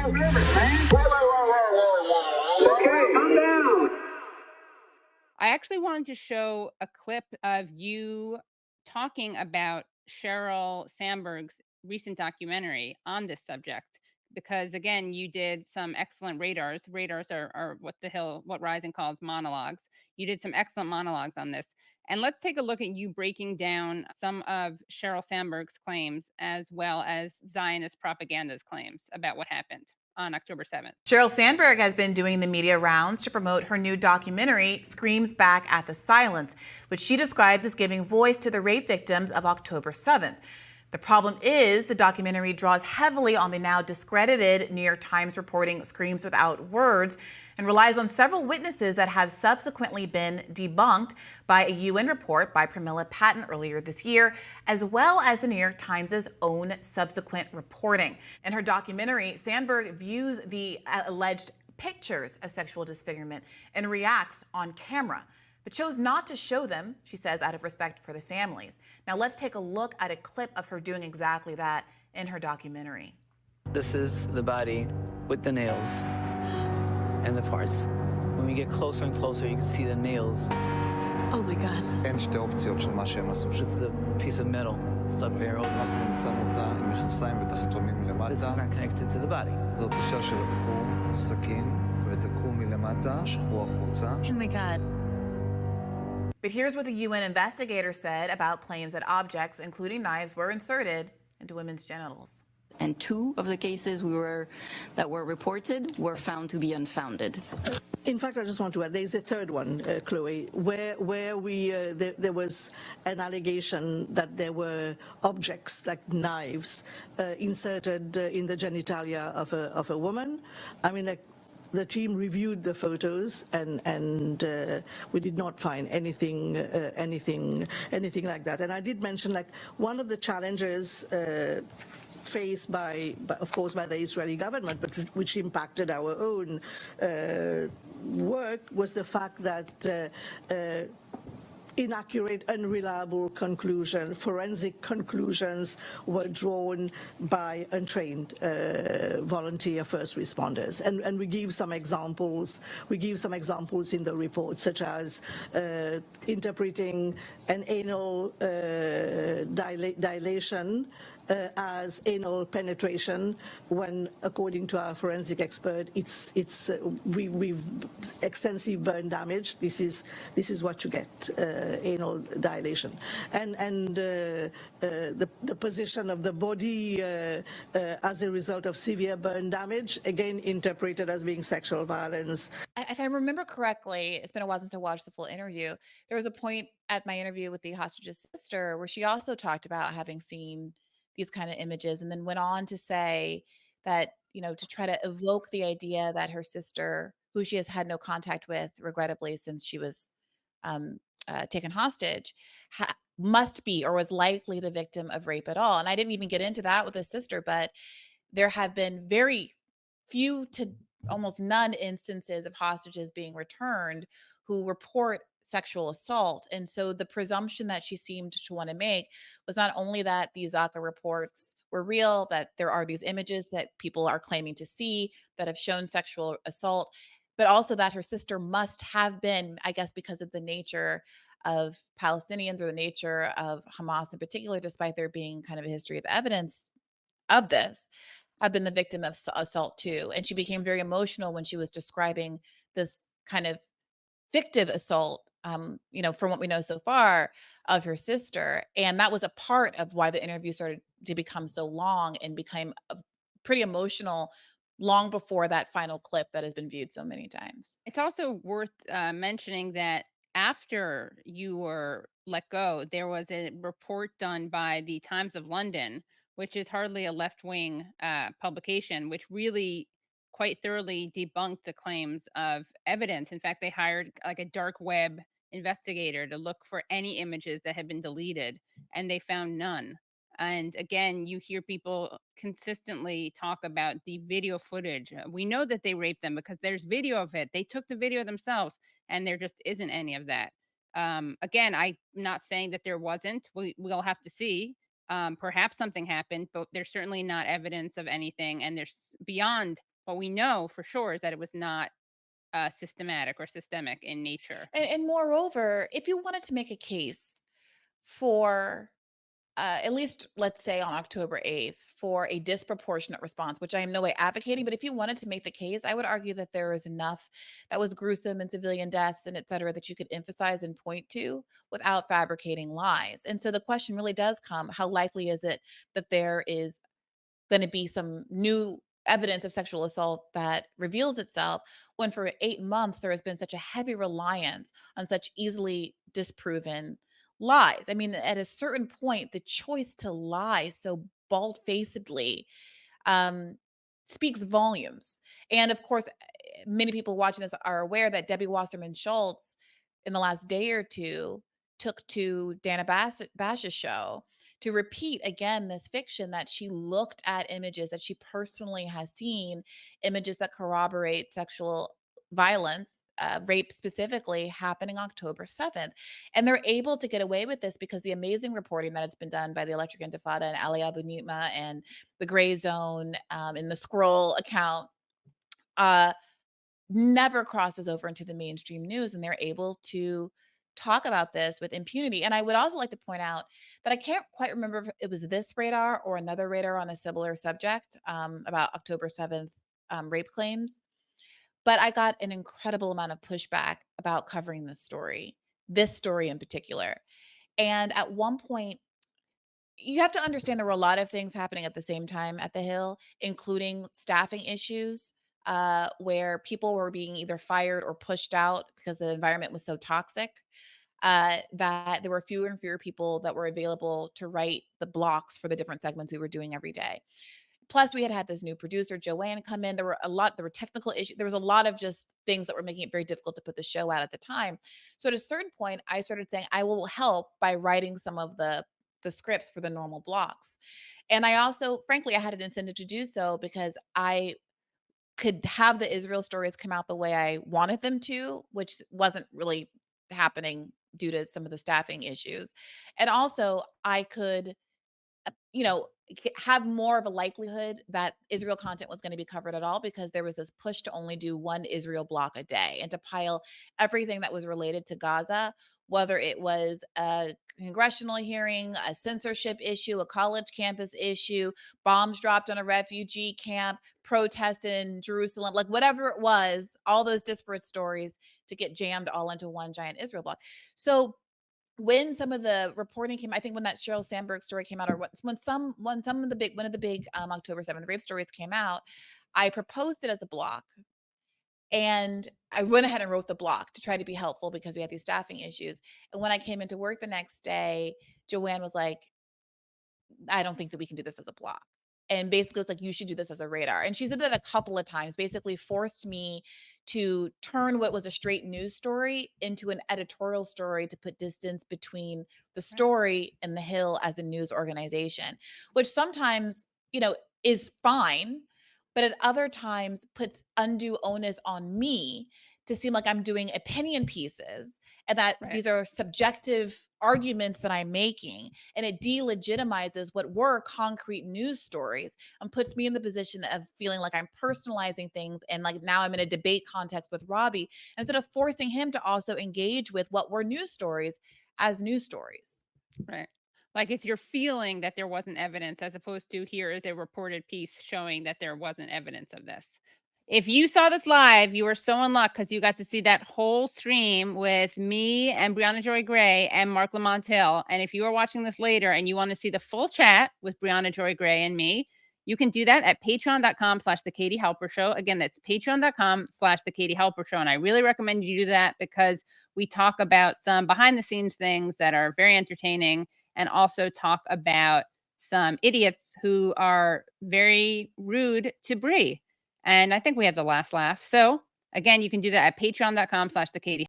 I actually wanted to show a clip of you talking about Sheryl Samburg's recent documentary on this subject because again, you did some excellent radars. Radars are what Rising calls monologues. You did some excellent monologues on this. And let's take a look at you breaking down some of Sheryl Samburg's claims as well as Zionist propaganda's claims about what happened on October 7th. Sheryl Samburg has been doing the media rounds to promote her new documentary, Screams Back at the Silence, which she describes as giving voice to the rape victims of October 7th. The problem is the documentary draws heavily on the now discredited New York Times reporting Screams Without Words and relies on several witnesses that have subsequently been debunked by a UN report by Pramila Patten earlier this year, as well as the New York Times' own subsequent reporting. In her documentary, Samburg views the alleged pictures of sexual disfigurement and reacts on camera, but chose not to show them, she says, out of respect for the families. Now let's take a look at a clip of her doing exactly that in her documentary. This is the body with the nails and the parts. When we get closer and closer, you can see the nails. Oh my God. אין שתי אופציות של מה שהם עשו. This is a piece of metal stuck barrels. אנחנו מצאנו אותה עם מכנסיים ותחתונים למטה. This is not connected to the body. זאת אישה שלקחו סכין ותקעו מלמטה, שכחו החוצה. Oh my God. But here's what the UN investigator said about claims that objects, including knives, were inserted into women's genitals. And 2 of the cases that were reported were found to be unfounded. In fact, I just want to add, there's a third one, Chloe, where there was an allegation that there were objects like knives inserted in the genitalia of a woman. I mean, the team reviewed the photos and we did not find anything like that. And I did mention, like, one of the challenges faced of course by the Israeli government, but which impacted our own work, was the fact that inaccurate, unreliable forensic conclusions were drawn by untrained volunteer first responders. And we give some examples. We give some examples in the report, such as interpreting an anal dilation as anal penetration, when, according to our forensic expert, we've extensive burn damage. This is what you get, anal dilation, and the position of the body as a result of severe burn damage, again interpreted as being sexual violence. If I remember correctly, it's been a while since I watched the full interview. There was a point at my interview with the hostage's sister where she also talked about having seen these kind of images, and then went on to say that, to try to evoke the idea that her sister, who she has had no contact with, regrettably, since she was taken hostage, must be or was likely the victim of rape at all. And I didn't even get into that with his sister, but there have been very few to almost none instances of hostages being returned who report sexual assault. And so the presumption that she seemed to want to make was not only that these Zaka reports were real, that there are these images that people are claiming to see that have shown sexual assault, but also that her sister must have been, I guess, because of the nature of Palestinians or the nature of Hamas in particular, despite there being kind of a history of evidence of this, have been the victim of assault too. And she became very emotional when she was describing this kind of fictive assault, from what we know so far of her sister. And that was a part of why the interview started to become so long and became pretty emotional long before that final clip that has been viewed so many times. It's also worth mentioning that after you were let go, there was a report done by the Times of London, which is hardly a left-wing publication, which really quite thoroughly debunked the claims of evidence. In fact, they hired like a dark web investigator to look for any images that had been deleted, and they found none. And again, you hear people consistently talk about the video footage. We know that they raped them because there's video of it. They took the video themselves, and there just isn't any of that. Again, I'm not saying that there wasn't. We'll have to see. Perhaps something happened, but there's certainly not evidence of anything. And there's beyond What we know for sure is that it was not systematic or systemic in nature. And moreover, if you wanted to make a case for at least let's say on October 8th for a disproportionate response, which I am no way advocating, but if you wanted to make the case, I would argue that there is enough that was gruesome and civilian deaths and et cetera that you could emphasize and point to without fabricating lies. And so the question really does come, how likely is it that there is going to be some new evidence of sexual assault that reveals itself when for 8 months there has been such a heavy reliance on such easily disproven lies? I mean, at a certain point, the choice to lie so bald facedly um, speaks volumes. And of course, many people watching this are aware that Debbie Wasserman Schultz, in the last day or two, took to Dana Bash's show to repeat again this fiction that she looked at images that she personally has seen, images that corroborate sexual violence, rape specifically, happening October 7th. And they're able to get away with this because the amazing reporting that has been done by the Electric Intifada and Ali Abu Nitma and the Gray Zone in the Scroll account uh, never crosses over into the mainstream news. And they're able to talk about this with impunity. And I would also like to point out that I can't quite remember if it was this radar or another radar on a similar subject about October 7th rape claims. But I got an incredible amount of pushback about covering this story in particular. And at one point, you have to understand there were a lot of things happening at the same time at the Hill, including staffing issues, where people were being either fired or pushed out because the environment was so toxic, that there were fewer and fewer people that were available to write the blocks for the different segments we were doing every day. Plus, we had this new producer, Joanne, come in. There were technical issues. There was a lot of just things that were making it very difficult to put the show out at the time. So at a certain point, I started saying, I will help by writing some of the scripts for the normal blocks. And I also, frankly, I had an incentive to do so because I could have the Israel stories come out the way I wanted them to, which wasn't really happening due to some of the staffing issues. And also, I could have more of a likelihood that Israel content was going to be covered at all because there was this push to only do one Israel block a day and to pile everything that was related to Gaza, whether it was a congressional hearing, a censorship issue, a college campus issue, bombs dropped on a refugee camp, protests in Jerusalem, like whatever it was, all those disparate stories to get jammed all into one giant Israel block. So when some of the reporting came, I think when that Sheryl Samburg story came out, or when some of the big one of the big October 7th rape stories came out, I proposed it as a block. And I went ahead and wrote the block to try to be helpful because we had these staffing issues. And when I came into work the next day, Joanne was like, I don't think that we can do this as a block. And basically, it's like, you should do this as a radar. And she said that a couple of times, basically forced me to turn what was a straight news story into an editorial story to put distance between the story and the Hill as a news organization, which sometimes, is fine, but at other times puts undue onus on me to seem like I'm doing opinion pieces and that Right. these are subjective arguments that I'm making. And it delegitimizes what were concrete news stories and puts me in the position of feeling like I'm personalizing things. And like now I'm in a debate context with Robbie instead of forcing him to also engage with what were news stories as news stories. Right. Like it's your feeling that there wasn't evidence as opposed to here is a reported piece showing that there wasn't evidence of this. If you saw this live, you were so in luck because you got to see that whole stream with me and Briahna Joy Gray and Mark Lamont Hill. And if you are watching this later and you want to see the full chat with Briahna Joy Gray and me, you can do that at patreon.com/the Katie Halper Show. Again, that's patreon.com/the Katie Halper Show. And I really recommend you do that because we talk about some behind the scenes things that are very entertaining and also talk about some idiots who are very rude to Brie. And I think we have the last laugh. So again, you can do that at patreon.com/the Katie